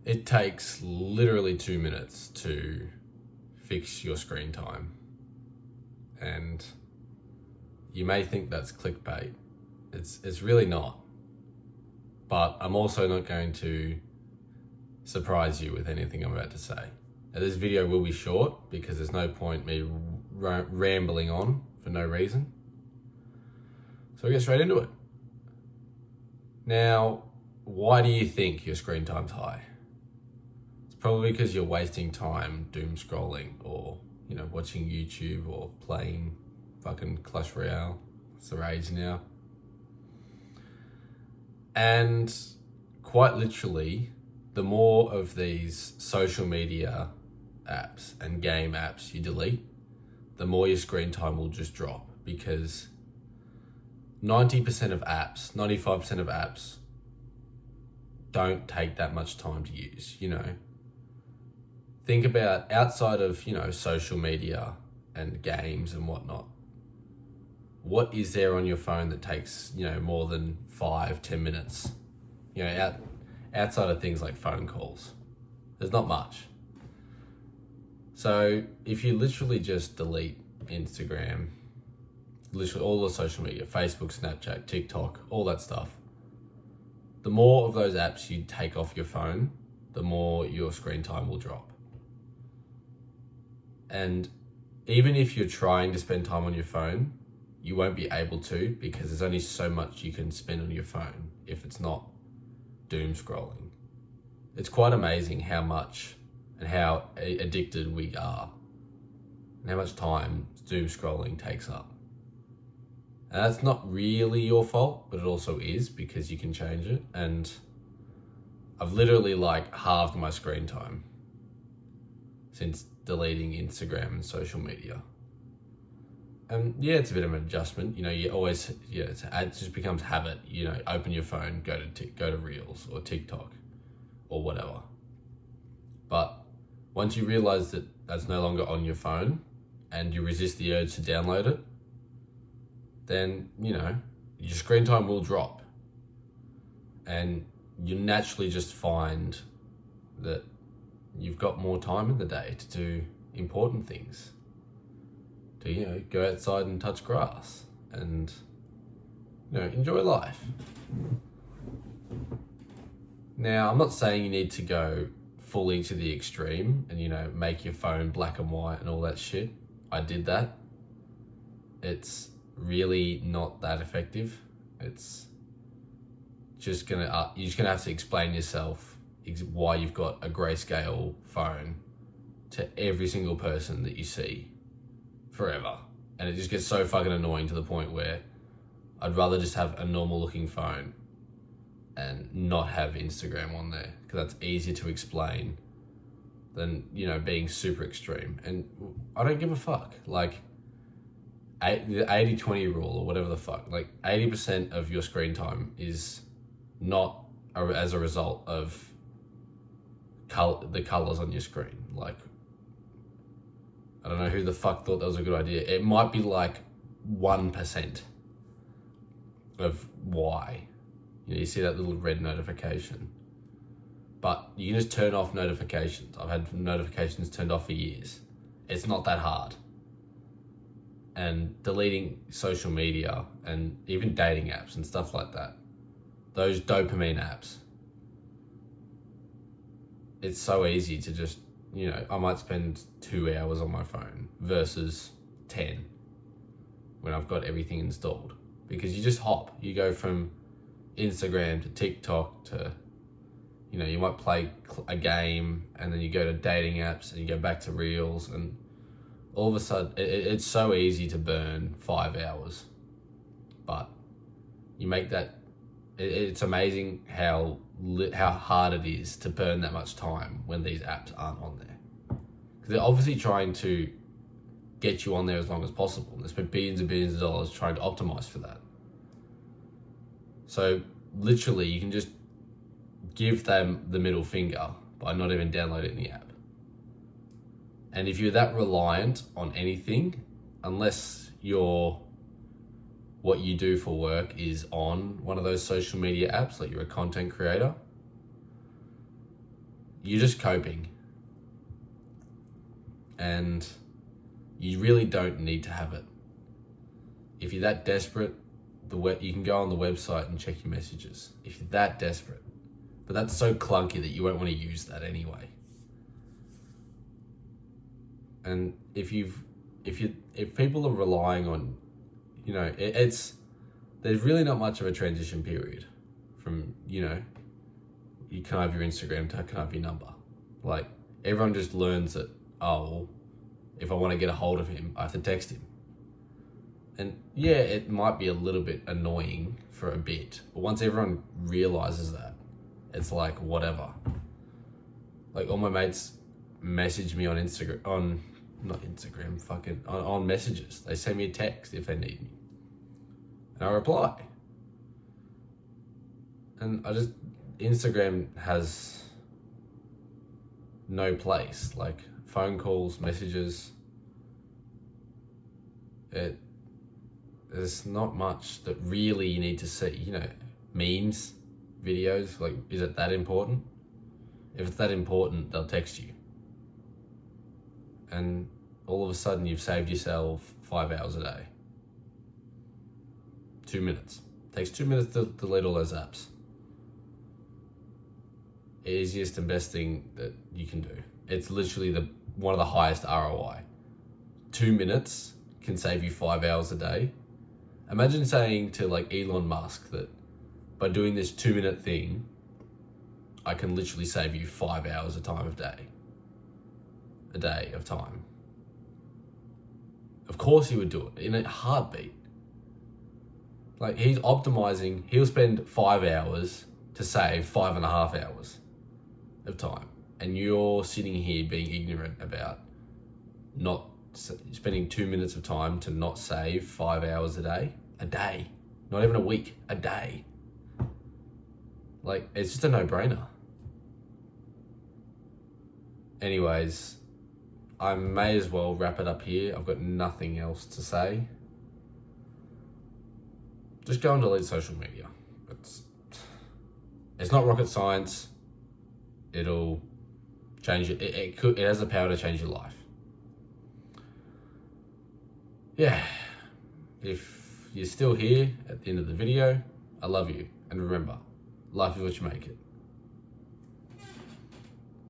It takes literally 2 minutes to fix your screen time. And you may think that's clickbait. It's really not. But I'm also not going to surprise you with anything I'm about to say. Now, this video will be short because there's no point me rambling on for no reason. So we'll get straight into it. Now, why do you think your screen time's high? It's probably because you're wasting time doom scrolling or, watching YouTube or playing fucking Clash Royale. It's the rage now. And quite literally, the more of these social media apps and game apps you delete, the more your screen time will just drop, because 90% of apps, 95% of apps don't take that much time to use, Think about outside of, social media and games and whatnot. What is there on your phone that takes, more than 5-10 minutes? Outside of things like phone calls. There's not much. So if you literally just delete Instagram, literally all the social media, Facebook, Snapchat, TikTok, all that stuff, the more of those apps you take off your phone, the more your screen time will drop. And even if you're trying to spend time on your phone, you won't be able to, because there's only so much you can spend on your phone if it's not doom scrolling. It's quite amazing how much and how addicted we are and how much time doom scrolling takes up. And that's not really your fault, but it also is, because you can change it. And I've literally halved my screen time since deleting Instagram and social media. And yeah, it's a bit of an adjustment. You always, it just becomes habit. Open your phone, go to Reels or TikTok or whatever. But once you realize that that's no longer on your phone and you resist the urge to download it, then, your screen time will drop. And you naturally just find that you've got more time in the day to do important things. To, go outside and touch grass and, enjoy life. Now, I'm not saying you need to go fully to the extreme and, make your phone black and white and all that shit. I did that. It's really not that effective. It's just you're just gonna have to explain yourself why you've got a grayscale phone to every single person that you see forever. And it just gets so fucking annoying to the point where I'd rather just have a normal looking phone and not have Instagram on there, because that's easier to explain than, being super extreme. And I don't give a fuck. The 80-20 rule or whatever the fuck, 80% of your screen time is not as a result of the colors on your screen. I don't know who the fuck thought that was a good idea. It might be 1% of why. You see that little red notification. But you can just turn off notifications. I've had notifications turned off for years. It's not that hard. And deleting social media and even dating apps and stuff like that, those dopamine apps, it's so easy to just, I might spend 2 hours on my phone versus 10 when I've got everything installed. Because you just hop. You go from Instagram to TikTok to, you might play a game and then you go to dating apps and you go back to Reels, and all of a sudden it's so easy to burn 5 hours. But you make that, it's amazing how hard it is to burn that much time when these apps aren't on there. Because they're obviously trying to get you on there as long as possible. They spend billions and billions of dollars trying to optimize for that. So literally you can just give them the middle finger by not even downloading the app. And if you're that reliant on anything, unless what you do for work is on one of those social media apps, like you're a content creator, you're just coping. And you really don't need to have it. If you're that desperate, you can go on the website and check your messages. If you're that desperate. But that's so clunky that you won't want to use that anyway. And if people are relying on, there's really not much of a transition period from, you can have your Instagram to can have your number. Like, everyone just learns that, if I want to get a hold of him, I have to text him. And yeah, it might be a little bit annoying for a bit, but once everyone realizes that, it's like, whatever. Like, all my mates message me on on messages. They send me a text if they need me. And I reply. And Instagram has no place. Like, phone calls, messages. There's not much that really you need to see. Memes, videos. Like, is it that important? If it's that important, they'll text you. And all of a sudden you've saved yourself 5 hours a day. 2 minutes. Takes 2 minutes to delete all those apps. Easiest and best thing that you can do. It's literally one of the highest ROI. 2 minutes can save you 5 hours a day. Imagine saying to like Elon Musk that by doing this 2 minute thing, I can literally save you 5 hours a day of time. Of course he would do it in a heartbeat. Like, he's optimizing, he'll spend 5 hours to save 5.5 hours of time. And you're sitting here being ignorant about not spending 2 minutes of time to not save 5 hours a day. Not even a week, a day. Like, it's just a no-brainer. Anyways, I may as well wrap it up here. I've got nothing else to say. Just go and delete social media. It's not rocket science. It'll change it. It has the power to change your life. Yeah. If you're still here at the end of the video, I love you. And remember, life is what you make it.